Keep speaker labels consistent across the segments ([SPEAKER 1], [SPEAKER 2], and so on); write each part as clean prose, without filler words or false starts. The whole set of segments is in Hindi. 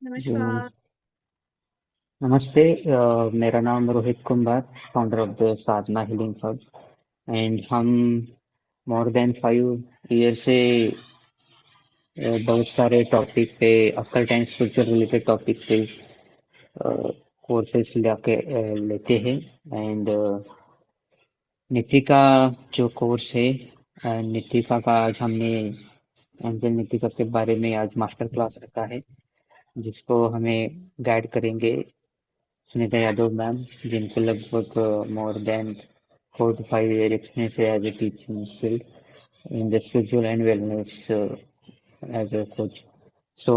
[SPEAKER 1] जी
[SPEAKER 2] नमस्कार।
[SPEAKER 1] नमस्ते। मेरा नाम Rohit Kumar, founder of the Sadhana healing hub. And हम मोर देन 5 ईयर से बहुत सारे टॉपिक पे अक्कल टाइम स्पिरिचुअल रिलेटेड टॉपिक पे कोर्सेज लेते हैं। एंड नितिका जो कोर्स है, नितिका का आज हमने एंजल नितिका के बारे में आज मास्टर क्लास रखा है, जिसको हमें गाइड करेंगे सुनीता यादव मैम, जिनको लगभग more than 4 to 5 year experience as a teaching field in the spiritual and wellness as a coach. So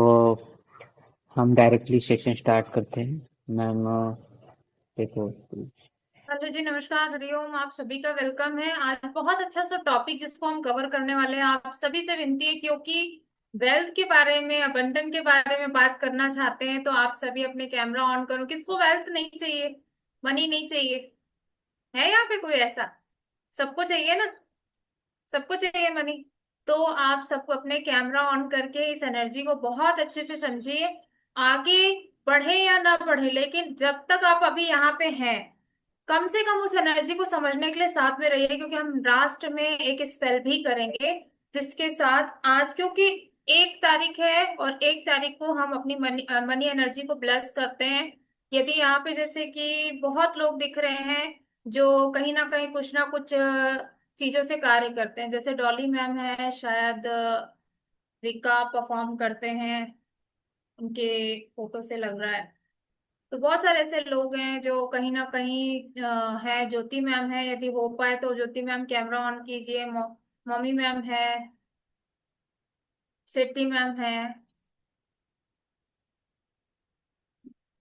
[SPEAKER 1] हम डायरेक्टली सेशन स्टार्ट करते हैं मैम। देखो।
[SPEAKER 2] हेलो जी, नमस्कार, हरिओम। आप सभी का वेलकम है। आज बहुत अच्छा सा टॉपिक जिसको हम कवर करने वाले हैं। आप सभी से विनती है, क्योंकि वेल्थ के बारे में, अबंडन के बारे में बात करना चाहते हैं, तो आप सभी अपने कैमरा ऑन करो। किसको वेल्थ नहीं चाहिए? मनी नहीं चाहिए? है यहाँ पे कोई ऐसा? सबको चाहिए ना? सबको चाहिए मनी। तो आप सबको अपने कैमरा ऑन करके इस एनर्जी को बहुत अच्छे से समझिए। आगे बढ़े या ना बढ़े, लेकिन जब तक आप अभी यहाँ पे हैं, कम से कम उस एनर्जी को समझने के लिए साथ में रहिए, क्योंकि हम लास्ट में एक स्पेल भी करेंगे, जिसके साथ आज, क्योंकि 1 तारीख है और 1 तारीख को हम अपनी मनी मनी एनर्जी को ब्लेस करते हैं। यदि यहाँ पे जैसे कि बहुत लोग दिख रहे हैं जो कहीं ना कहीं कुछ ना कुछ चीजों से कार्य करते हैं, जैसे डॉली मैम है, शायद विका परफॉर्म करते हैं, उनके फोटो से लग रहा है। तो बहुत सारे ऐसे लोग हैं जो कहीं ना कहीं है। ज्योति मैम है, यदि हो पाए तो ज्योति मैम कैमरा ऑन कीजिए। मम्मी मैम है, सिटी मैम है,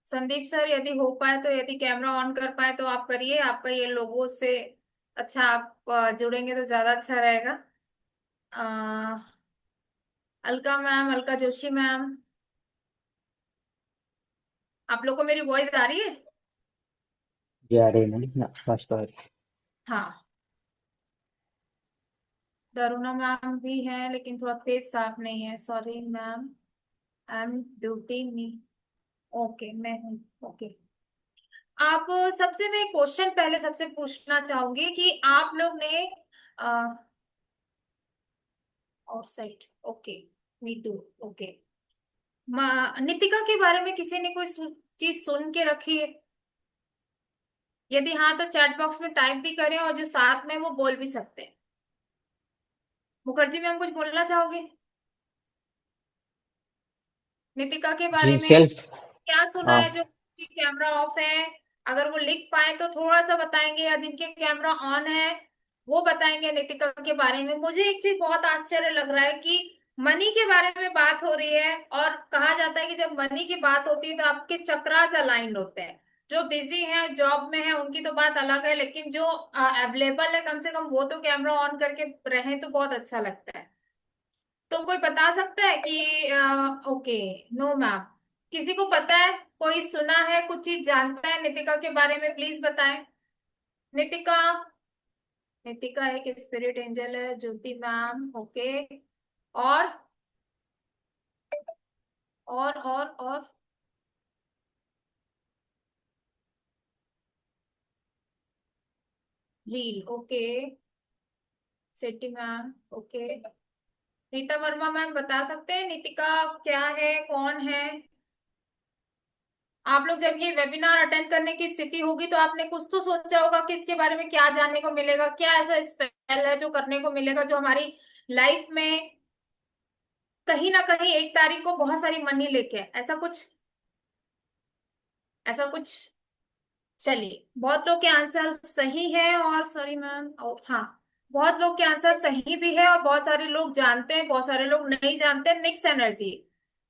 [SPEAKER 2] संदीप सर यदि हो पाए तो, यदि कैमरा ऑन कर पाए तो आप करिए। आपका ये लोगों से अच्छा आप जुड़ेंगे तो ज्यादा अच्छा रहेगा। अलका मैम, अलका जोशी मैम, आप लोग को मेरी वॉइस आ रही है?
[SPEAKER 1] जा रहे हैं फर्स्ट और
[SPEAKER 2] हाँ। दरुणा मैम भी हैं, लेकिन थोड़ा फेस साफ नहीं है। Sorry ma'am, I am duty me. Okay, मैं हूँ। ओके। आप सबसे मैं क्वेश्चन पहले सबसे पूछना चाहूंगी कि आप लोग ने outside. Okay, me too. Okay. Nitika के बारे में किसी ने कोई चीज सुन के रखी है? यदि हाँ तो चैट बॉक्स में टाइप भी करें, और जो साथ में वो बोल भी सकते हैं। मुखर्जी मैम, कुछ बोलना चाहोगे नितिका के बारे
[SPEAKER 1] जी
[SPEAKER 2] में?
[SPEAKER 1] सेल्फ।
[SPEAKER 2] क्या सुना है जो कैमरा ऑफ है? अगर वो लिख पाए तो थोड़ा सा बताएंगे, या जिनके कैमरा ऑन है वो बताएंगे नितिका के बारे में। मुझे एक चीज बहुत आश्चर्य लग रहा है कि मनी के बारे में बात हो रही है, और कहा जाता है कि जब मनी की बात होती है तो आपके चक्रास अलाइंड होते हैं। जो बिजी हैं, जॉब में है, उनकी तो बात अलग है, लेकिन जो अवेलेबल है, कम से कम वो तो कैमरा ऑन करके रहें तो बहुत अच्छा लगता है। तो कोई बता सकता है कि ओके, नो मैम, किसी को पता है? कोई सुना है, कुछ चीज जानता है नितिका के बारे में? प्लीज बताएं। नितिका, नितिका एक स्पिरिट एंजल है। ज्योति मैम, ओके। और और reel, okay. City ma'am, okay. Rita Verma ma'am, बता सकते हैं नितिका क्या है, कौन है? आप लोग जब ये वेबिनार अटेंड करने की स्थिति होगी तो आपने कुछ तो सोचा होगा कि इसके बारे में क्या जानने को मिलेगा, क्या ऐसा स्पेशल है जो करने को मिलेगा, जो हमारी लाइफ में कहीं ना कहीं 1 तारीख को बहुत सारी मनी लेके आए। ऐसा कुछ, ऐसा कुछ। चलिए, बहुत लोग के आंसर सही है, और सॉरी मैम, और हाँ, बहुत लोग के आंसर सही भी है, और बहुत सारे लोग जानते हैं, बहुत सारे लोग नहीं जानते। Mix energy.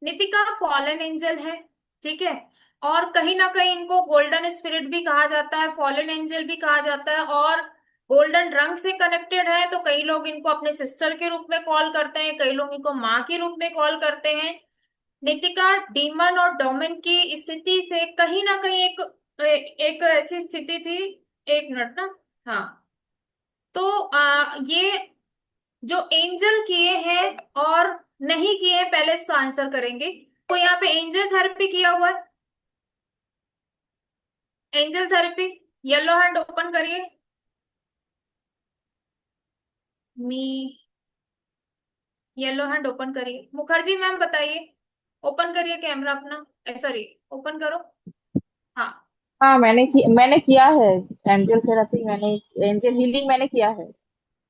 [SPEAKER 2] Nitika fallen angel है, ठीक है। और कहीं ना कहीं इनको गोल्डन स्पिरिट भी कहा जाता है, फॉलन एंजल भी कहा जाता है, और गोल्डन रंग से कनेक्टेड है। तो कई लोग इनको अपने सिस्टर के रूप में कॉल करते हैं, कई लोग इनको माँ के रूप में कॉल करते हैं। नितिका डीमन और डोमेन की स्थिति से कहीं ना कहीं एक एक ऐसी स्थिति थी। एक मिनट ना। हाँ। तो ये जो एंजल किए हैं और नहीं किए हैं, पहले इसका आंसर करेंगे। कोई यहाँ पे एंजल थेरेपी किया हुआ है? Angel therapy, yellow hand open करिए। मी, येलो हैंड ओपन करिए। मुखर्जी मैम बताइए, ओपन करिए कैमरा अपना, सॉरी, ओपन करो। हाँ।
[SPEAKER 3] हाँ, मैंने किया है। एंजल थेरेपी मैंने, एंजल हीलिंग मैंने किया है।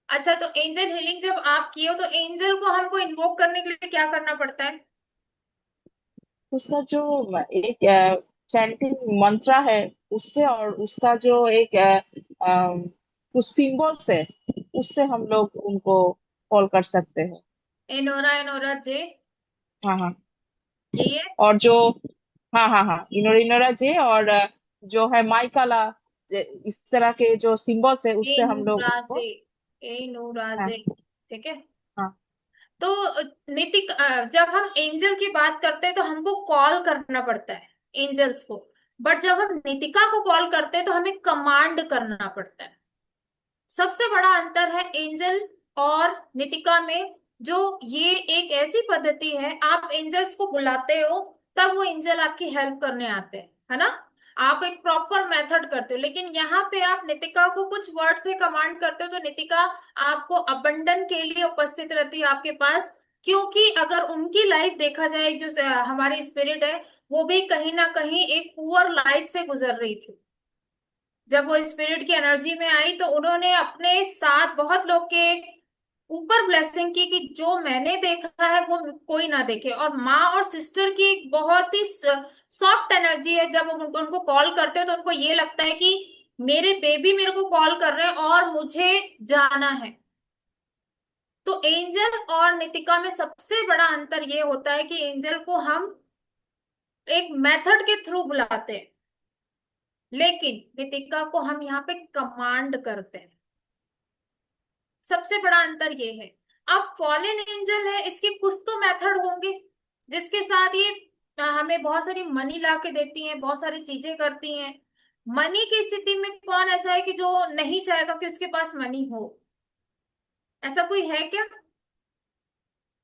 [SPEAKER 2] अच्छा, तो एंजल हीलिंग जब आप किए हो तो एंजल को हमको इन्वोक करने के लिए क्या करना पड़ता है?
[SPEAKER 3] उसका जो एक चैंटिंग मंत्रा है, उससे, और उसका जो एक कुछ सिंबल्स है, उससे हम लोग उनको कॉल कर सकते हैं।
[SPEAKER 2] एनोरा, एनोरा जे,
[SPEAKER 3] हाँ हाँ।
[SPEAKER 2] यही है।
[SPEAKER 3] और जो, हाँ हाँ हाँ, इनोरा जे, और जो है माइकाला, इस तरह के जो सिंबल्स है, उससे हम लोग
[SPEAKER 2] एनोरा
[SPEAKER 3] उनको।
[SPEAKER 2] जे, एनोरा
[SPEAKER 3] हाँ
[SPEAKER 2] जे, ठीक है।
[SPEAKER 3] हाँ।
[SPEAKER 2] तो नितिक, जब हम एंजल की बात करते हैं तो हमको कॉल करना पड़ता है एंजल्स को, बट जब हम नितिका को कॉल करते हैं तो हमें कमांड करना पड़ता है। सबसे बड़ा अंतर है एंजल और नितिका में। जो ये एक ऐसी पद्धति है, आप एंजल्स को बुलाते हो तब वो एंजल आपकी हेल्प करने आते हैं, है ना। आप एक प्रॉपर मेथड करते हो, लेकिन यहाँ पे आप नितिका को कुछ वर्ड से कमांड करते हो तो नितिका आपको अबंडन के लिए उपस्थित रहती है आपके पास। क्योंकि अगर उनकी लाइफ देखा जाए, जो हमारी स्पिरिट है, वो भी कहीं ना कहीं एक पुअर लाइफ से गुजर रही थी। जब वो स्पिरिट की एनर्जी में आई तो उन्होंने अपने साथ बहुत लोग के ऊपर ब्लेसिंग की कि जो मैंने देखा है वो कोई ना देखे। और माँ और सिस्टर की एक बहुत ही सॉफ्ट एनर्जी है। जब उनको कॉल करते हो तो उनको ये लगता है कि मेरे बेबी मेरे को कॉल कर रहे हैं और मुझे जाना है। तो एंजल और नितिका में सबसे बड़ा अंतर ये होता है कि एंजल को हम एक मेथड के थ्रू बुलाते हैं, लेकिन नितिका को हम यहाँ पे कमांड करते हैं। सबसे बड़ा अंतर ये है। अब फॉलेन एंजल है, इसके कुछ तो मेथड होंगे जिसके साथ ये हमें बहुत सारी मनी ला के देती हैं, बहुत सारी चीजें करती हैं। मनी की स्थिति में कौन ऐसा है कि जो नहीं चाहेगा कि उसके पास मनी हो? ऐसा कोई है क्या?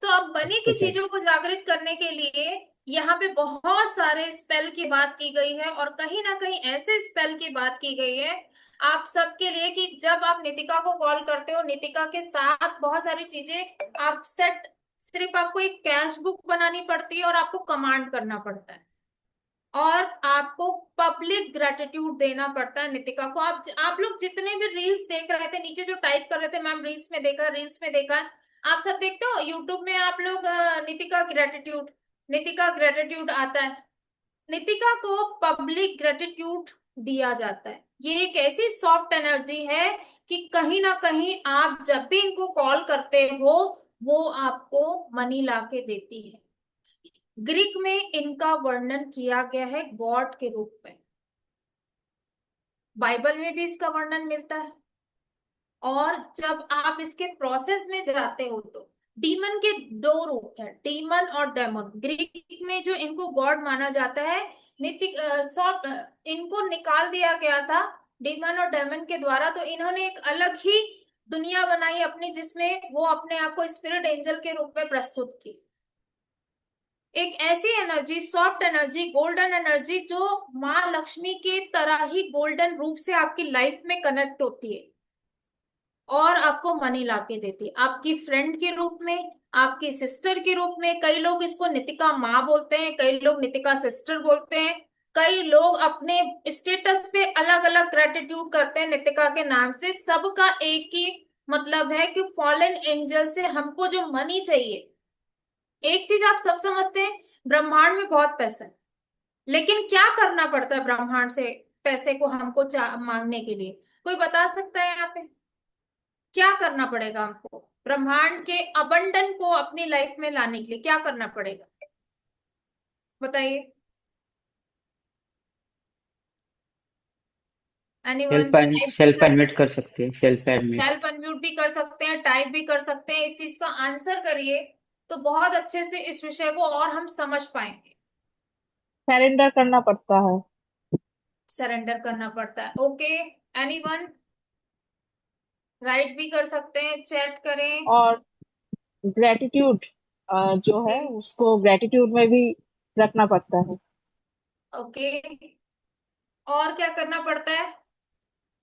[SPEAKER 2] तो अब मनी की
[SPEAKER 1] कुछ है।
[SPEAKER 2] चीजों को जागृत करने के लिए यहाँ पे बहुत सारे स्पेल की बात की गई है, और कहीं ना कहीं ऐसे स्पेल की बात की गई है आप सबके लिए कि जब आप नितिका को कॉल करते हो, नितिका के साथ बहुत सारी चीजें आप सेट, सिर्फ आपको एक कैश बुक बनानी पड़ती है और आपको कमांड करना पड़ता है, और आपको पब्लिक ग्रेटिट्यूड देना पड़ता है नितिका को। आप लोग जितने भी रील्स देख रहे थे, नीचे जो टाइप कर रहे थे मैम रील्स में देखा, रील्स में देखा, आप सब देखते हो यूट्यूब में, आप लोग नितिका ग्रेटिट्यूड, नितिका ग्रेटिट्यूड आता है। नितिका को पब्लिक ग्रेटिट्यूड दिया जाता है। ये एक ऐसी सॉफ्ट एनर्जी है कि कहीं ना कहीं आप जब भी इनको कॉल करते हो वो आपको मनी ला के देती है। ग्रीक में इनका वर्णन किया गया है गॉड के रूप में, बाइबल में भी इसका वर्णन मिलता है। और जब आप इसके प्रोसेस में जाते हो तो डीमन के दो रूप हैं, डीमन और डेमन। ग्रीक में जो इनको गॉड माना जाता है, नीति सॉफ्ट, इनको निकाल दिया गया था डीमन और डेमन के द्वारा, तो इन्होंने एक अलग ही दुनिया बनाई अपनी, जिसमें वो अपने आप को स्पिरिट एंजल के रूप में प्रस्तुत की। एक ऐसी energy, soft energy, golden energy, जो माँ लक्ष्मी के तरह ही गोल्डन रूप से आपकी लाइफ में कनेक्ट होती है और आपको मनी लाके देती है, आपकी फ्रेंड के रूप में, आपकी सिस्टर के रूप में। कई लोग इसको नितिका माँ बोलते हैं, कई लोग नितिका सिस्टर बोलते हैं, कई लोग अपने स्टेटस पे अलग अलग ग्रेटिट्यूड करते हैं नितिका के नाम से। सबका एक ही मतलब है कि फॉलन एंजल से हमको जो मनी चाहिए। एक चीज आप सब समझते हैं, ब्रह्मांड में बहुत पैसा है, लेकिन क्या करना पड़ता है ब्रह्मांड से पैसे को हमको मांगने के लिए? कोई बता सकता है यहाँ पे? क्या करना पड़ेगा हमको ब्रह्मांड के अबंडन को अपनी लाइफ में लाने के लिए? क्या करना पड़ेगा बताइए? एनीवन? टाइप भी
[SPEAKER 1] सेल्फ
[SPEAKER 2] कर
[SPEAKER 1] एडमिट
[SPEAKER 2] सकते,
[SPEAKER 1] कर सकते हैं, सेल्फ एडमिट।
[SPEAKER 2] सेल्फ अनम्यूट भी कर सकते हैं, टाइप भी कर सकते हैं। इस चीज का आंसर करिए तो बहुत अच्छे से इस विषय को और हम समझ पाएंगे।
[SPEAKER 3] सरेंडर करना पड़ता है।
[SPEAKER 2] सरेंडर करना पड़ता है, ओके। एनीवन? राइट भी कर सकते हैं, चैट करें।
[SPEAKER 3] और ग्रेटिट्यूड जो है,
[SPEAKER 2] Okay,
[SPEAKER 3] उसको ग्रेटिट्यूड में भी रखना पड़ता है।
[SPEAKER 2] ओके। और क्या करना पड़ता है?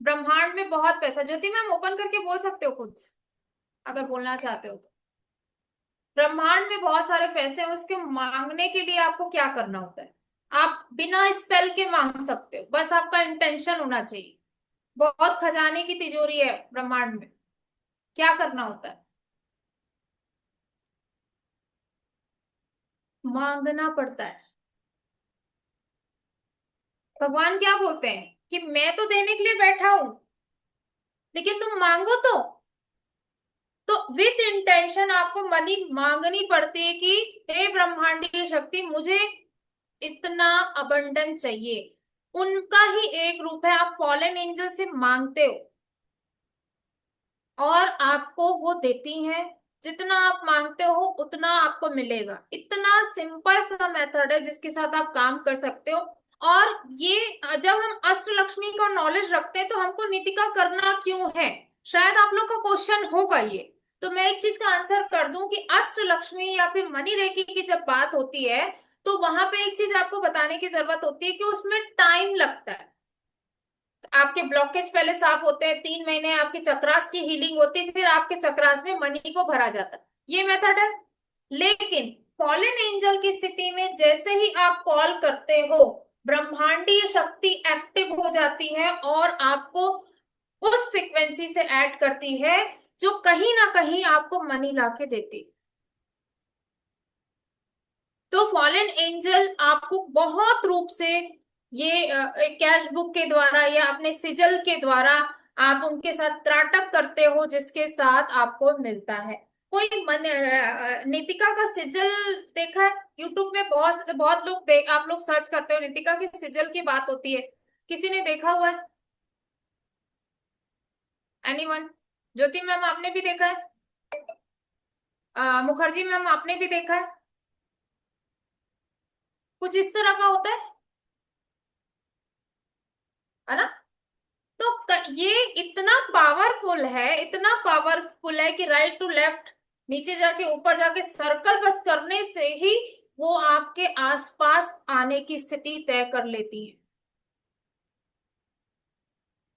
[SPEAKER 2] ब्रह्मांड में बहुत पैसा, ज्योति मैम ओपन करके बोल सकते हो खुद, अगर बोलना चाहते हो तो। ब्रह्मांड में बहुत सारे पैसे हैं, उसके मांगने के लिए आपको क्या करना होता है? आप बिना स्पेल के मांग सकते हो, बस आपका इंटेंशन होना चाहिए। बहुत खजाने की तिजोरी है ब्रह्मांड में। क्या करना होता है? मांगना पड़ता है। भगवान क्या बोलते हैं कि मैं तो देने के लिए बैठा हूं, लेकिन तुम मांगो तो विथ इंटेंशन आपको मनी मांगनी पड़ती है कि हे ब्रह्मांडीय शक्ति, मुझे इतना अबंडन चाहिए। उनका ही एक रूप है, आप फॉलन एंजल से मांगते हो और आपको वो देती हैं। जितना आप मांगते हो उतना आपको मिलेगा। इतना सिंपल सा मेथड है जिसके साथ आप काम कर सकते हो। और ये जब हम अष्टलक्ष्मी का नॉलेज रखते हैं तो हमको नीतिका करना क्यों है, शायद आप लोग का क्वेश्चन होगा ये। तो मैं एक चीज का आंसर कर दूं कि अष्टलक्ष्मी या फिर मनी रेकी की जब बात होती है तो वहां पे एक चीज आपको बताने की जरूरत होती है कि उसमें टाइम लगता है। आपके ब्लॉकेज पहले साफ होते हैं, 3 महीने आपके चक्रास की हीलिंग होती है, फिर आपके चक्रास में मनी को भरा जाता है। ये मेथड है। लेकिन फॉलन एंजल की स्थिति में जैसे ही आप कॉल करते हो, ब्रह्मांडीय शक्ति एक्टिव हो जाती है और आपको उस फ्रीक्वेंसी से ऐड करती है जो कहीं ना कहीं आपको मनी लाके देती है। तो फॉलन एंजल आपको बहुत रूप से, ये कैश बुक के द्वारा या अपने सिजल के द्वारा आप उनके साथ त्राटक करते हो, जिसके साथ आपको मिलता है। कोई नीतिका का सिजल देखा है? यूट्यूब में बहुत बहुत लोग देख, आप लोग सर्च करते हो नीतिका के सिजल की बात होती है, किसी ने देखा हुआ है? एनीवन? ज्योति मैम आपने भी देखा है? मुखर्जी मैम आपने भी देखा है? कुछ इस तरह का होता है ना? तो ये इतना पावरफुल है, इतना पावरफुल है कि राइट टू लेफ्ट, नीचे जाके ऊपर जाके सर्कल बस करने से ही वो आपके आसपास आने की स्थिति तय कर लेती है।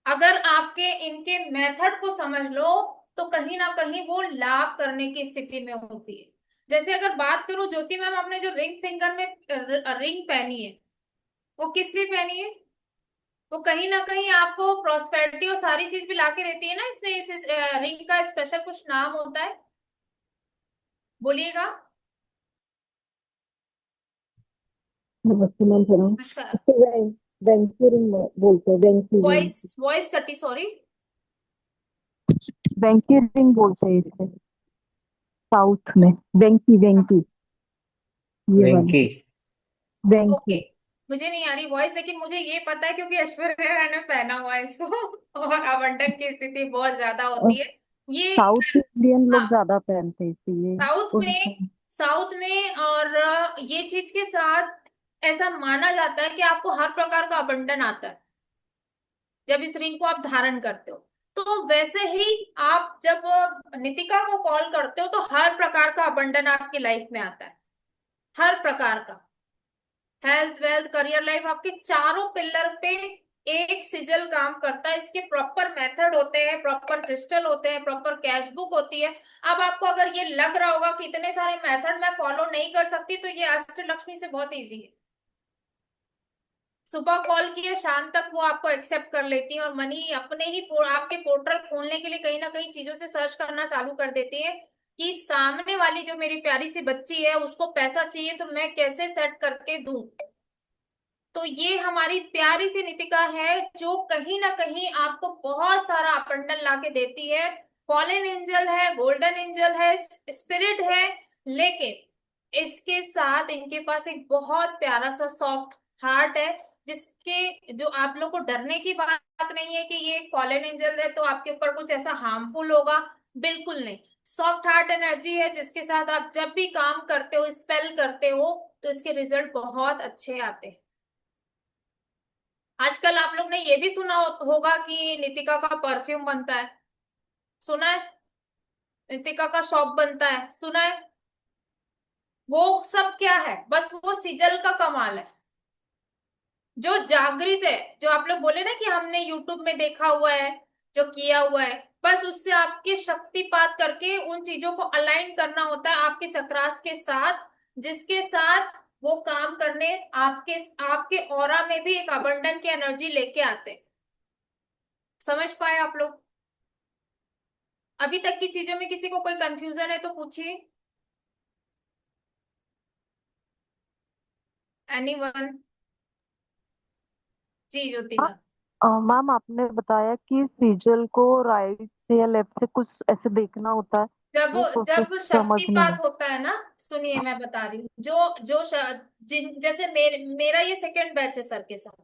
[SPEAKER 2] अगर आपके इनके मेथड को समझ लो तो कहीं ना कहीं वो लाभ करने की स्थिति में होती है। जैसे अगर बात करूं ज्योति मैम, आपने जो रिंग फिंगर में रिंग पहनी है, वो किस लिए पहनी है? वो कहीं ना कहीं आपको प्रॉस्पेरिटी और सारी चीज भी लाके देती है ना। इसमें इस रिंग का स्पेशल कुछ नाम होता है, बोलिएगा।
[SPEAKER 4] नमस्ते मैम, प्रणाम।
[SPEAKER 2] नमस्कार।
[SPEAKER 4] इसको वेंकी रिंग बोलते हैं, वेंकी
[SPEAKER 2] वॉइस
[SPEAKER 4] वेंकी
[SPEAKER 2] वॉइस कटी, सॉरी।
[SPEAKER 4] वेंकी रिंग बोलते हैं इसे साउथ में। वेंकी वेंकी, ये वाली
[SPEAKER 1] वेंकी।
[SPEAKER 2] ओके।
[SPEAKER 4] वेंकी।
[SPEAKER 2] मुझे नहीं आ रही वॉइस, लेकिन मुझे ये पता है क्योंकि ऐश्वर्या राय ने पहना हुआ है इसको और आवंटन की स्थिति बहुत ज्यादा
[SPEAKER 4] और
[SPEAKER 2] होती है ये।
[SPEAKER 4] साउथ इंडियन लोग
[SPEAKER 2] हाँ,
[SPEAKER 4] ज्यादा पहनते हैं इसलिए
[SPEAKER 2] साउथ में,
[SPEAKER 4] उनको।
[SPEAKER 2] साउथ में और ये चीज के साथ ऐसा माना जाता है कि आपको हर प्रकार का abundance आता है जब इस रिंग को आप धारण करते हो। तो वैसे ही आप जब नितिका को कॉल करते हो तो हर प्रकार का abundance आपकी लाइफ में आता है। हर प्रकार का हेल्थ, वेल्थ, करियर, लाइफ, आपके चारों पिलर पे एक सिजल काम करता है। इसके प्रॉपर मेथड होते हैं, प्रॉपर क्रिस्टल होते हैं, प्रॉपर कैश बुक होती है। अब आपको अगर ये लग रहा होगा कि इतने सारे मेथड मैं फॉलो नहीं कर सकती, तो ये अष्टलक्ष्मी से बहुत इजी है। सुबह कॉल किया, शाम तक वो आपको एक्सेप्ट कर लेती है और मनी अपने ही आपके पोर्टल खोलने के लिए कहीं ना कहीं चीजों से सर्च करना चालू कर देती है कि सामने वाली जो मेरी प्यारी सी बच्ची है उसको पैसा चाहिए तो मैं कैसे सेट करके दूं। तो ये हमारी प्यारी सी नितिका है जो कहीं ना कहीं आपको बहुत सारा अपंडन ला के देती है। फॉलन एंजल है, गोल्डन एंजल है, स्पिरिट है, लेकिन इसके साथ इनके पास एक बहुत प्यारा सा सॉफ्ट हार्ट है, जिसके जो आप लोग को डरने की बात नहीं है कि ये एक फॉलन एंजल है तो आपके ऊपर कुछ ऐसा हार्मफुल होगा। बिल्कुल नहीं। सॉफ्ट हार्ट एनर्जी है जिसके साथ आप जब भी काम करते हो, स्पेल करते हो, तो इसके रिजल्ट बहुत अच्छे आते हैं। आजकल आप लोग ने ये भी सुना होगा कि नितिका का परफ्यूम बनता है, सुना है? नितिका का शॉप बनता है, सुना है? वो सब क्या है, बस वो सिजल का कमाल है। जो जागृत है, जो आप लोग बोले ना कि हमने यूट्यूब में देखा हुआ है, जो किया हुआ है, बस उससे आपके शक्तिपात करके उन चीजों को अलाइन करना होता है आपके चक्रास के साथ, जिसके साथ वो काम करने आपके आपके ऑरा में भी एक अबंडन की एनर्जी लेके आते हैं। समझ पाए आप लोग? अभी तक की चीजों में किसी को कोई कंफ्यूजन है तो पूछिए। एनीवन? जी ज्योति मैम।
[SPEAKER 4] मैम आपने बताया कि सीजल को राइट से या लेफ्ट से कुछ ऐसे देखना होता है,
[SPEAKER 2] जब
[SPEAKER 4] वो प्रोसेस
[SPEAKER 2] जब
[SPEAKER 4] समझ नहीं है।
[SPEAKER 2] शक्तिपात होता है ना, सुनिए मैं बता रही हूँ, जैसे मेरा ये सेकंड बैच है सर के साथ,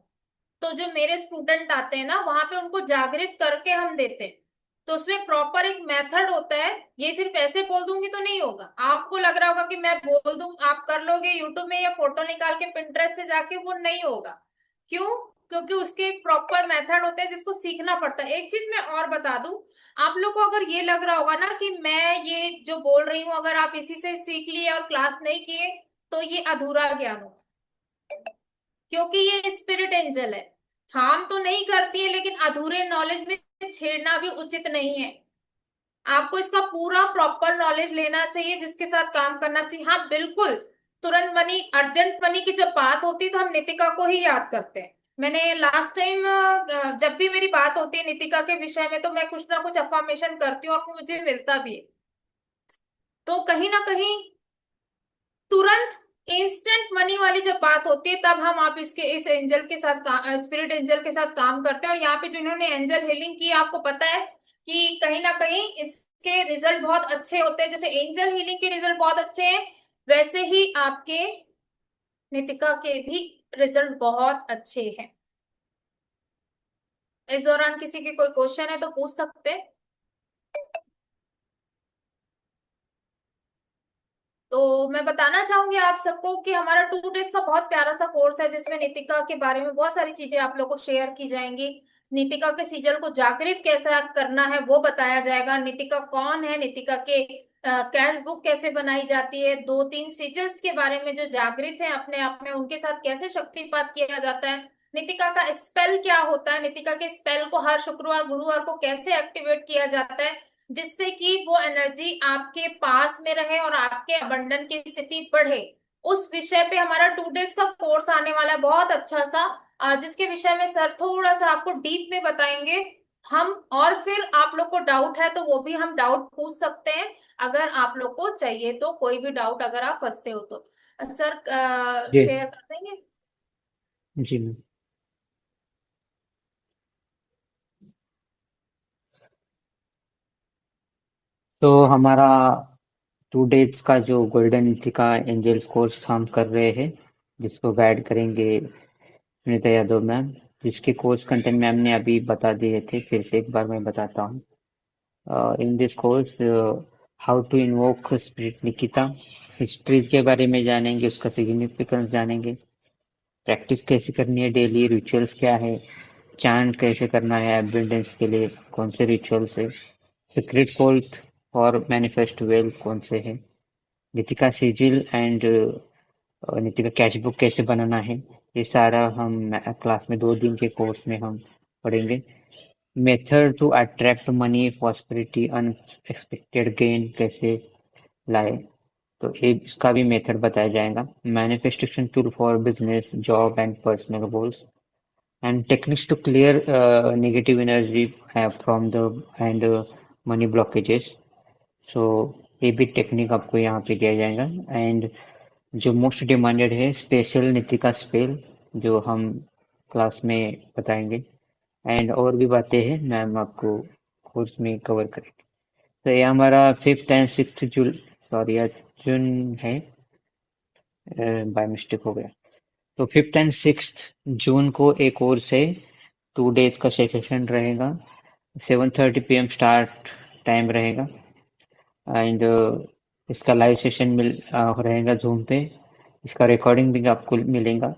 [SPEAKER 2] तो जो मेरे स्टूडेंट आते हैं ना, वहां पे उनको जागृत करके हम देते हैं। तो उसमें प्रॉपर एक मेथड होता है। ये सिर्फ ऐसे बोल दूंगी तो नहीं होगा। आपको लग रहा होगा कि मैं बोल दूं आप कर लोगे यूट्यूब में या फोटो निकाल के पिंटरेस्ट से जाके, वो नहीं होगा। क्यों? क्योंकि उसके एक प्रॉपर मेथड होते हैं जिसको सीखना पड़ता है। एक चीज मैं और बता दूं, आप लोग को अगर ये लग रहा होगा ना कि मैं ये जो बोल रही हूँ अगर आप इसी से सीख लिए और क्लास नहीं किए तो ये अधूरा ज्ञान होगा, क्योंकि ये स्पिरिट एंजल है। हार्म तो नहीं करती है, लेकिन अधूरे नॉलेज में छेड़ना भी उचित नहीं है। आपको इसका पूरा प्रॉपर नॉलेज लेना चाहिए, जिसके साथ काम करना चाहिए। हाँ बिल्कुल, तुरंत मनी अर्जेंट मनी की जब बात होती है तो हम नितिका को ही याद करते हैं। मैंने लास्ट टाइम जब भी मेरी बात होती है नितिका के विषय में, तो मैं कुछ ना कुछ अफर्मेशन करती हूँ और मुझे मिलता भी है। तो कहीं ना कहीं तुरंत इंस्टेंट मनी वाली जब बात होती है, तब हम आप इसके इस एंजल के साथ स्पिरिट एंजल के साथ काम करते हैं। और यहाँ पे जो इन्होंने एंजल हीलिंग की, आपको पता है कि कहीं ना कहीं इसके रिजल्ट बहुत अच्छे होते हैं। जैसे एंजल हीलिंग के रिजल्ट बहुत अच्छे हैं, वैसे ही आपके नितिका के भी रिजल्ट बहुत अच्छे हैं। इस दौरान किसी के कोई क्वेश्चन है तो पूछ सकते हैं। तो मैं बताना चाहूंगी आप सबको कि हमारा 2 डेज का बहुत प्यारा सा कोर्स है, जिसमें नितिका के बारे में बहुत सारी चीजें आप लोग को शेयर की जाएंगी। नितिका के सीजल को जागृत कैसे करना है वो बताया जाएगा। नितिका कौन है, नितिका के कैश बुक कैसे बनाई जाती है, 2-3 सीजल्स के बारे में जो जागृत है अपने आप में, उनके साथ कैसे शक्तिपात किया जाता है, नितिका का स्पेल क्या होता है, नितिका के स्पेल को हर शुक्रवार गुरुवार को कैसे एक्टिवेट किया जाता है, जिससे कि वो एनर्जी आपके पास में रहे और आपके अबंडन की स्थिति बढ़े। उस विषय पे हमारा 2 डेज का कोर्स आने वाला है, बहुत अच्छा सा, जिसके विषय में सर थोड़ा सा आपको डीप में बताएंगे हम। और फिर आप लोग को डाउट है तो वो भी हम डाउट पूछ सकते हैं, अगर आप लोग को चाहिए तो। कोई भी डाउट अगर आप फंसते हो तो सर
[SPEAKER 1] जी।
[SPEAKER 2] शेयर कर देंगे।
[SPEAKER 1] जी मैम। तो हमारा 2 डेज का जो गोल्डन का एंजल कोर्स हम कर रहे हैं, जिसको गाइड करेंगे सुनीता यादव मैम, जिसके कोर्स कंटेंट मैम ने अभी बता दिए थे, फिर से एक बार मैं बताता हूँ। In this course how to invoke spirit Nikita, history के बारे में जानेंगे, उसका सिग्निफिकेंस जानेंगे, प्रैक्टिस कैसे करनी है, डेली रिचुअल्स क्या है, चांट कैसे करना है एबंडेंस के लिए, कौन से रिचुअल्स है, सीक्रेट कोड और मैनिफेस्ट वेल्थ कौन से है, Nitika sigil and Nitika catch book कैसे बनाना है, ये सारा हम क्लास में 2 दिन के कोर्स में हम पढ़ेंगे। Method to attract money prosperity unexpected gain कैसे लाए, तो ये इसका भी मेथड बताया जाएगा। Manifestation tool for business job and personal goals and techniques to clear negative energy from the and money blockages. So ये भी टेक्निक आपको यहाँ पे दिया जाएगा। एंड जो मोस्ट डिमांडेड है स्पेशल नीतिका स्पेल, जो हम क्लास में बताएंगे। एंड और भी बातें हैं मैम आपको कोर्स में कवर करेंगे। तो ये हमारा 5th and 6th June, sorry आज जून है, बाय मिस्टेक हो गया। तो 5th एंड 6th जून को एक कोर्स है, 2 डेज का सेशन रहेगा, 7:30 PM स्टार्ट टाइम रहेगा। एंड इसका लाइव सेशन रहेगा जूम पे, इसका रिकॉर्डिंग भी आपको मिलेगा।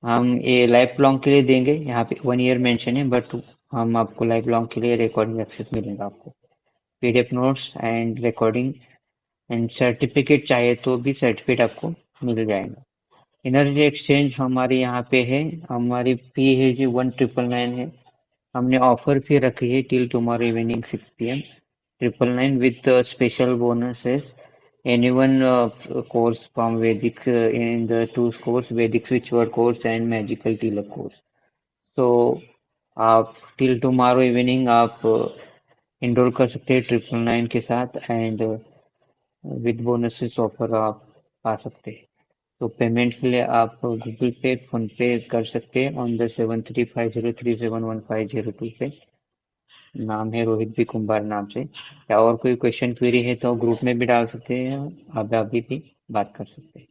[SPEAKER 1] हम ये लाइफ लॉन्ग के लिए देंगे, यहाँ पे 1 ईयर मेंशन है, बट हम आपको लाइफ लॉन्ग के लिए रिकॉर्डिंग एक्सेस मिलेगा आपको, PDF notes and recording and certificate चाहिए तो भी सर्टिफिकेट आपको मिल जाएगा। एनर्जी एक्सचेंज हमारे यहाँ पे है, हमारी फी है जो 1999 है। हमने ऑफर फी रखी है till tomorrow evening 6 p.m. 999 with special bonuses. Anyone course from Vedic in the two course, Vedic Switchword course and Magical Tilak course. So आप टिल टुमारो इवनिंग आप इनरोल कर सकते हैं 999 के साथ एंड विद बोनसेस ऑफर आप पा सकते हैं। तो पेमेंट के लिए आप गूगल पे फोन पे कर सकते हैं ऑन द 7350371502 पे। नाम है रोहित बी कुंभार नाम से। या और कोई क्वेश्चन क्वेरी है तो ग्रुप में भी डाल सकते हैं, आप अभी भी बात कर सकते हैं।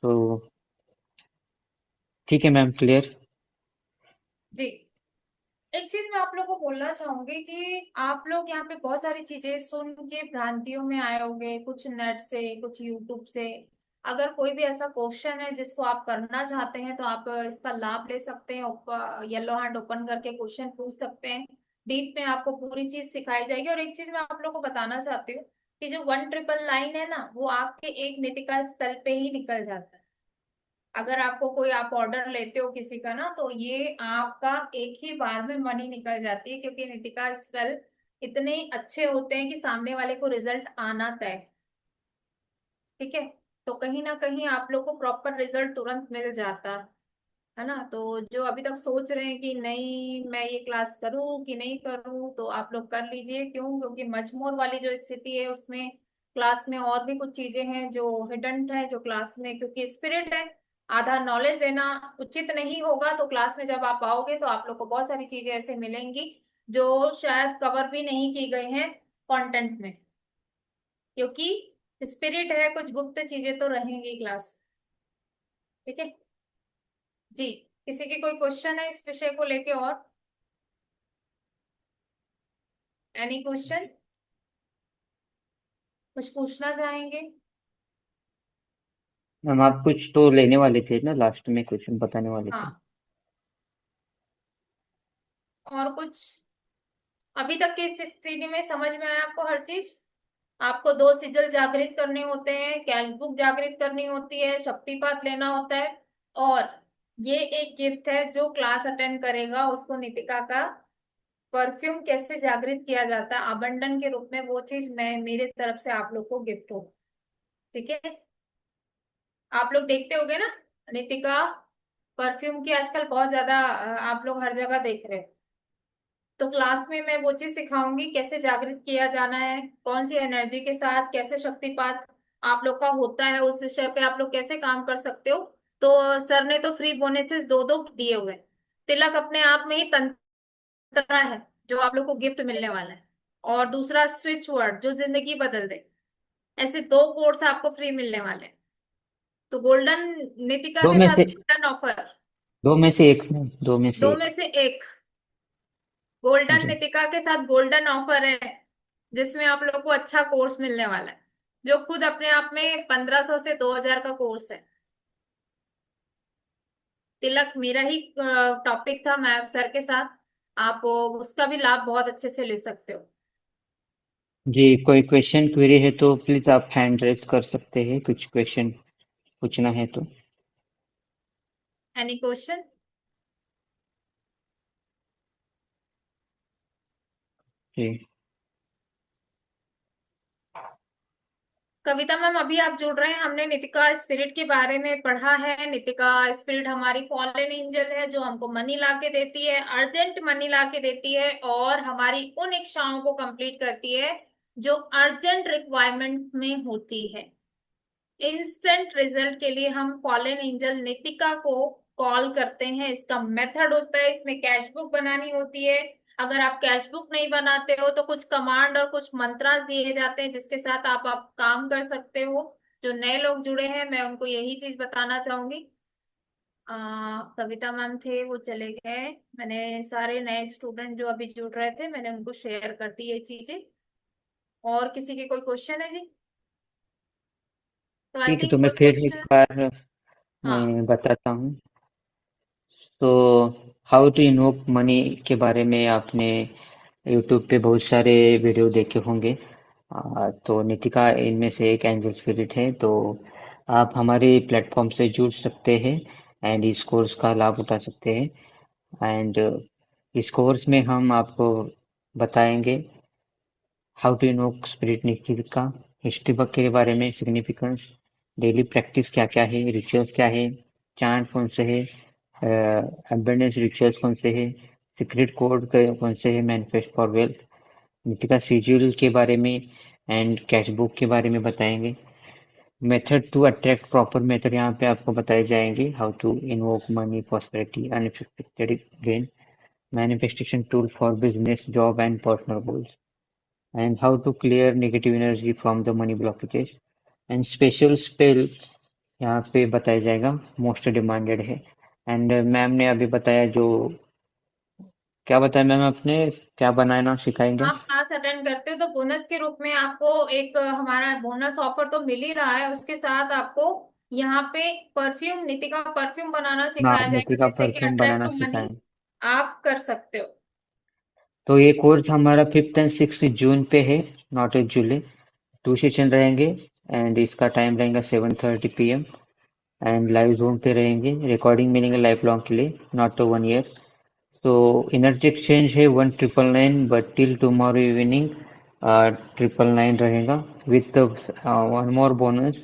[SPEAKER 1] तो ठीक है मैम, क्लियर।
[SPEAKER 2] जी, एक चीज मैं आप लोग को बोलना चाहूंगी कि आप लोग यहाँ पे बहुत सारी चीजें सुन के भ्रांतियों में आए होंगे, कुछ नेट से, कुछ यूट्यूब से। अगर कोई भी ऐसा क्वेश्चन है जिसको आप करना चाहते हैं तो आप इसका लाभ ले सकते हैं, येलो हैंड ओपन करके क्वेश्चन पूछ सकते हैं। डीप में आपको पूरी चीज सिखाई जाएगी। और एक चीज मैं आप लोग को बताना चाहती हूँ कि जो 1999 है ना, वो आपके एक नितिका स्पेल पे ही निकल जाता है। अगर आपको कोई आप ऑर्डर लेते हो किसी का ना, तो ये आपका एक ही बार में मनी निकल जाती है, क्योंकि नितिका स्पेल इतने अच्छे होते हैं कि सामने वाले को रिजल्ट आना तय। ठीक है, तो कहीं ना कहीं आप लोग को प्रॉपर रिजल्ट तुरंत मिल जाता है ना। तो जो अभी तक सोच रहे हैं कि नहीं मैं ये क्लास करूं कि नहीं करूं, तो आप लोग कर लीजिए। क्यों? क्योंकि मजमूर वाली जो स्थिति है उसमें क्लास में और भी कुछ चीजें हैं जो हिडन है, जो क्लास में, क्योंकि स्पिरिट है, आधा नॉलेज देना उचित नहीं होगा। तो क्लास में जब आप आओगे तो आप लोग को बहुत सारी चीजें ऐसे मिलेंगी जो शायद कवर भी नहीं की गई हैं कंटेंट में, क्योंकि स्पिरिट है, कुछ गुप्त चीजें तो रहेंगी क्लास। ठीक है जी। किसी की कोई क्वेश्चन है इस विषय को लेके? और एनी क्वेश्चन, कुछ पूछना चाहेंगे?
[SPEAKER 1] मैम आप कुछ तो लेने वाले थे ना, लास्ट में कुछ बताने वाले थे।
[SPEAKER 2] हाँ, और कुछ अभी तक की स्थिति में समझ में आया आपको हर चीज? आपको दो सिजल जागृत करने होते हैं, कैश बुक जागृत करनी होती है, शक्तिपात लेना होता है, और ये एक गिफ्ट है जो क्लास अटेंड करेगा उसको नितिका का परफ्यूम कैसे जागृत किया जाता है आबंडन के रूप में, वो चीज मैं मेरे तरफ से आप लोग को गिफ्ट हो। ठीक है, आप लोग देखते होगे ना नितिका परफ्यूम की आजकल बहुत ज्यादा आप लोग हर जगह देख रहे हो। तो क्लास में मैं वो चीज सिखाऊंगी कैसे जागृत किया जाना है, कौन सी एनर्जी के साथ कैसे शक्तिपात आप लोग का होता है, उस विषय पे आप लोग कैसे काम कर सकते हो। तो सर ने तो फ्री बोनसेस दो दो दिए हुए हैं। तिलक अपने आप में ही तंत्र है जो आप लोग को गिफ्ट मिलने वाला है, और दूसरा स्विच वर्ड जो जिंदगी बदल दे। ऐसे दो कोर्स आपको फ्री मिलने वाले हैं। तो गोल्डन नितिका
[SPEAKER 1] दो
[SPEAKER 2] के
[SPEAKER 1] में
[SPEAKER 2] साथ
[SPEAKER 1] से
[SPEAKER 2] गोल्डन ऑफर,
[SPEAKER 1] दो में से एक मैम, दो में से
[SPEAKER 2] दो में
[SPEAKER 1] एक।
[SPEAKER 2] से एक। गोल्डन
[SPEAKER 1] जी
[SPEAKER 2] नितिका के साथ गोल्डन ऑफर है जिसमें आप लोग को अच्छा कोर्स मिलने वाला है, जो खुद अपने आप में 1500 से 2000 का कोर्स है। तिलक मेरा ही टॉपिक था मैं सर के साथ, आप उसका भी लाभ बहुत अच्छे से ले सकते हो।
[SPEAKER 1] जी, कोई क्वेश्चन क्वेरी है तो प्लीज आप हैंड रेज कर सकते हैं, कुछ क्वेश्चन पूछना है तो।
[SPEAKER 2] Any question?
[SPEAKER 1] जी
[SPEAKER 2] कविता मैम, अभी आप जुड़ रहे हैं, हमने नितिका स्पिरिट के बारे में पढ़ा है। नितिका स्पिरिट हमारी फॉलन एंजल है जो हमको मनी ला के देती है, अर्जेंट मनी ला के देती है, और हमारी उन इच्छाओं को कंप्लीट करती है जो अर्जेंट रिक्वायरमेंट में होती है। इंस्टेंट रिजल्ट के लिए हम फॉलन एंजल नितिका को कॉल करते हैं। इसका मेथड होता है, इसमें कैश बुक बनानी होती है। अगर आप कैश बुक नहीं बनाते हो तो कुछ कमांड और कुछ मंत्रास दिए जाते हैं जिसके साथ आप काम कर सकते हो। जो नए लोग जुड़े हैं मैं उनको यही चीज बताना चाहूंगी। कविता मैम थे वो चले गए, मैंने सारे नए स्टूडेंट जो अभी जुड़ रहे थे मैंने उनको शेयर कर दी ये चीजें। और किसी के कोई क्वेश्चन है जी? तो आई
[SPEAKER 1] ठीक है, तो
[SPEAKER 2] थिंक
[SPEAKER 1] मैं
[SPEAKER 2] कोई
[SPEAKER 1] फिर एक
[SPEAKER 2] क्वेश्चन।
[SPEAKER 1] बार
[SPEAKER 2] हाँ,
[SPEAKER 1] बताता हूँ। तो हाउ टू इन्वोक मनी के बारे में आपने यूट्यूब पे बहुत सारे वीडियो देखे होंगे। तो नितिका इनमें से एक एंजल स्पिरिट है, तो आप हमारे प्लेटफॉर्म से जुड़ सकते हैं एंड इस कोर्स का लाभ उठा सकते हैं। एंड इस कोर्स में हम आपको बताएंगे how to invoke spirit Nitika, history book के बारे में, सिग्निफिकेंस, डेली प्रैक्टिस क्या क्या है, रिचुअल्स क्या है, चांट कौन से है, अबंडेंस रिचुअल्स कौन से है, सीक्रेट कोड कौन से है, manifest for wealth, Nitika schedule के बारे में एंड कैश बुक के बारे में बताएंगे। Method to attract, proper method यहाँ पे आपको बताए जाएंगे, how to invoke money, prosperity, unexpected gain, manifestation tool for business, job and personal goals, and how to clear negative energy from the money blockages, and special spell यहाँ पे बताया जाएगा, मोस्ट डिमांडेड है। एंड मैम ने अभी बताया, जो क्या बताया मैम आपने, क्या बनाना सिखाएंगे?
[SPEAKER 2] आप क्लास अटेंड करते हो तो बोनस के रूप में आपको एक हमारा बोनस ऑफर तो मिल ही रहा है, उसके साथ आपको यहाँ पे परफ्यूम, नितिका परफ्यूम बनाना
[SPEAKER 1] हाँ,
[SPEAKER 2] सिखाया जाएगा
[SPEAKER 1] नितिका
[SPEAKER 2] जिससे कि
[SPEAKER 1] परफ्यूम
[SPEAKER 2] अट्रैक्ट
[SPEAKER 1] बनाना
[SPEAKER 2] टू मनी
[SPEAKER 1] सिखाएंगे।
[SPEAKER 2] आप कर सकते हो।
[SPEAKER 1] तो ये कोर्स हमारा 5th एंड 6th जून पे है, नॉट 8 जुलाई। 2 सेशन रहेंगे एंड इसका टाइम रहेगा 7:30 PM एंड लाइव जोन पे रहेंगे। रिकॉर्डिंग मिलेंगे लाइफ लॉन्ग के लिए, नॉट टू 1 ईयर। तो एनर्जी एक्सचेंज है 1999, बट टिल टुमारो इवनिंग 999 रहेगा, विथ वन मोर बोनस,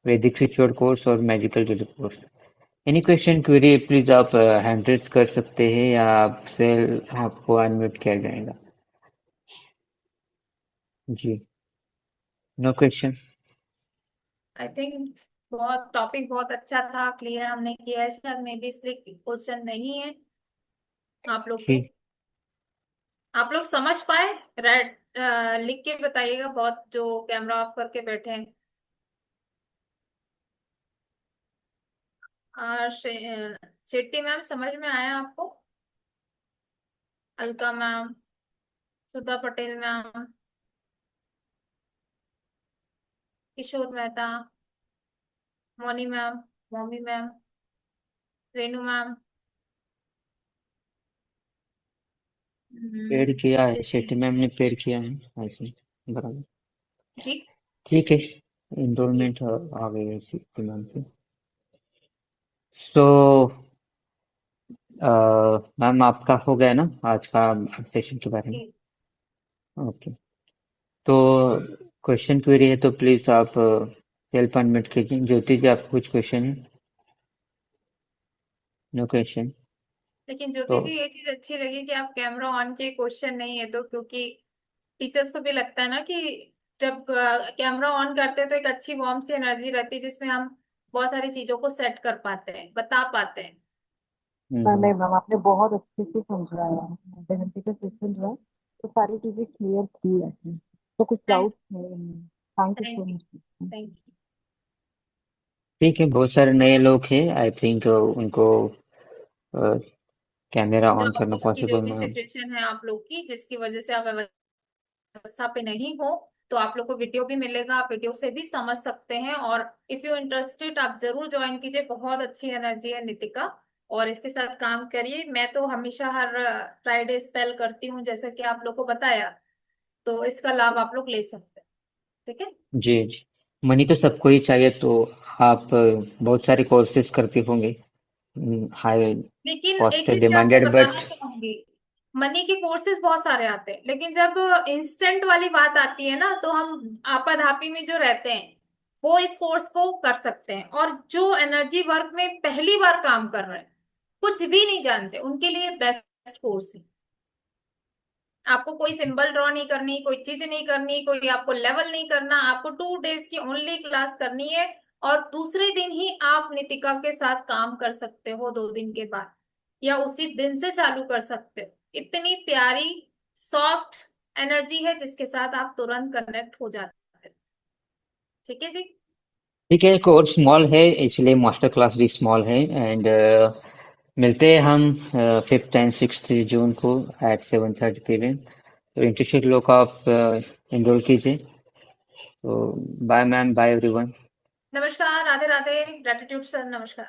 [SPEAKER 1] वैदिक सिक्योर कोर्स और magical daily course. Any question query please आप हैंड रेज कर सकते हैं या आपसे आपको अनम्यूट किया जाएगा। जी, नो क्वेश्चन।
[SPEAKER 2] आई थिंक बहुत टॉपिक बहुत अच्छा था, क्लियर हमने किया है, शायद मे भी इसलिए क्वेश्चन नहीं है आप लोग के।
[SPEAKER 1] जी,
[SPEAKER 2] आप लोग समझ पाए? रेड लिख के बताइएगा, बहुत जो कैमरा ऑफ करके बैठे हैं। शेट्टी मैम समझ में आया आपको? Alka ma'am, Sudha Patel ma'am, Kishore Mehta, Moni ma'am, मॉमी मैम, रेनू मैम,
[SPEAKER 1] पेड किया है,
[SPEAKER 2] कृष्ण
[SPEAKER 1] शेट्टी मैम ने पेड किया है, आई थिंक। बराबर,
[SPEAKER 2] जी।
[SPEAKER 1] ठीक है।
[SPEAKER 2] जी
[SPEAKER 1] एनरोलमेंट आ गई है शेट्टी मैम की। सो मैम आपका हो गया ना आज का सेशन के बारे में?
[SPEAKER 2] जी।
[SPEAKER 1] ओके, तो क्वेश्चन क्वेरी है तो प्लीज आप सेल्फ अनम्यूट कीजिए। ज्योति जी, आपको कुछ क्वेश्चन है? No question.
[SPEAKER 2] लेकिन ज्योति
[SPEAKER 1] तो
[SPEAKER 2] जी, ये चीज अच्छी लगी कि आप कैमरा ऑन के क्वेश्चन नहीं है तो, क्योंकि टीचर्स को भी लगता है ना कि जब कैमरा ऑन करते हैं तो एक अच्छी वार्म सी एनर्जी रहती है जिसमें हम बहुत सारी चीजों को सेट कर पाते हैं, बता पाते हैं।
[SPEAKER 4] नहीं मैम, आपने बहुत अच्छे से समझाया है। आधे घंटे का सेशन रहा तो सारी चीजें क्लियर थी ऐसे, तो कुछ
[SPEAKER 2] थैंक
[SPEAKER 4] डाउट नहीं। Thank you so
[SPEAKER 2] thank you.
[SPEAKER 4] Much.
[SPEAKER 2] Thank you.
[SPEAKER 1] ठीक है, बहुत सारे नए लोग हैं, आई थिंक उनको कैमरा
[SPEAKER 2] जो
[SPEAKER 1] ऑन
[SPEAKER 2] आप
[SPEAKER 1] करना
[SPEAKER 2] लोगों की जो
[SPEAKER 1] पॉसिबल
[SPEAKER 2] भी
[SPEAKER 1] ना।
[SPEAKER 2] सिचुएशन है आप लोग की, जिसकी वजह से आप व्यवस्था पे नहीं हो, तो आप लोग को वीडियो भी मिलेगा, आप वीडियो से भी समझ सकते हैं। और इफ यू इंटरेस्टेड आप जरूर ज्वाइन कीजिए, बहुत अच्छी एनर्जी है नितिका, और इसके साथ काम करिए। मैं तो हमेशा हर फ्राइडे स्पेल करती हूँ जैसे कि आप लोग को बताया, तो इसका लाभ आप लोग ले सकते हैं। ठीक है।
[SPEAKER 1] जी जी, मनी तो सबको ही चाहिए, तो आप बहुत सारे कोर्सेज करते होंगे, हाई
[SPEAKER 2] लेकिन एक
[SPEAKER 1] कॉस्ट
[SPEAKER 2] चीज मैं आपको
[SPEAKER 1] डिमांडेड,
[SPEAKER 2] बताना
[SPEAKER 1] बट
[SPEAKER 2] चाहूंगी, मनी के कोर्सेज बहुत सारे आते हैं, लेकिन जब इंस्टेंट वाली बात आती है ना, तो हम आपाधापी में जो रहते हैं वो इस कोर्स को कर सकते हैं। और जो एनर्जी वर्क में पहली बार काम कर रहे हैं, कुछ भी नहीं जानते, उनके लिए बेस्ट कोर्स है। आपको कोई सिंबल ड्रॉ नहीं करनी, कोई चीज नहीं करनी, कोई आपको लेवल नहीं करना, आपको 2 डेज की ओनली क्लास करनी है। और दूसरे दिन ही आप नितिका के साथ काम कर सकते हो, 2 दिन के बाद, या उसी दिन से चालू कर सकते हो। इतनी प्यारी सॉफ्ट एनर्जी है जिसके साथ आप तुरंत कनेक्ट हो जाते हो। ठीक है जी।
[SPEAKER 1] ठीक है, कोर्स स्मॉल है इसलिए मास्टर क्लास भी स्मॉल है। एंड मिलते हैं हम 5th एंड 6th जून को एट 7:30 PM। तो इंटरेस्टेड लोग आप एनरोल कीजिए। तो बाय मैम, बाय एवरीवन।
[SPEAKER 2] नमस्कार, राधे राधे, ग्रेटिट्यूड सर, नमस्कार।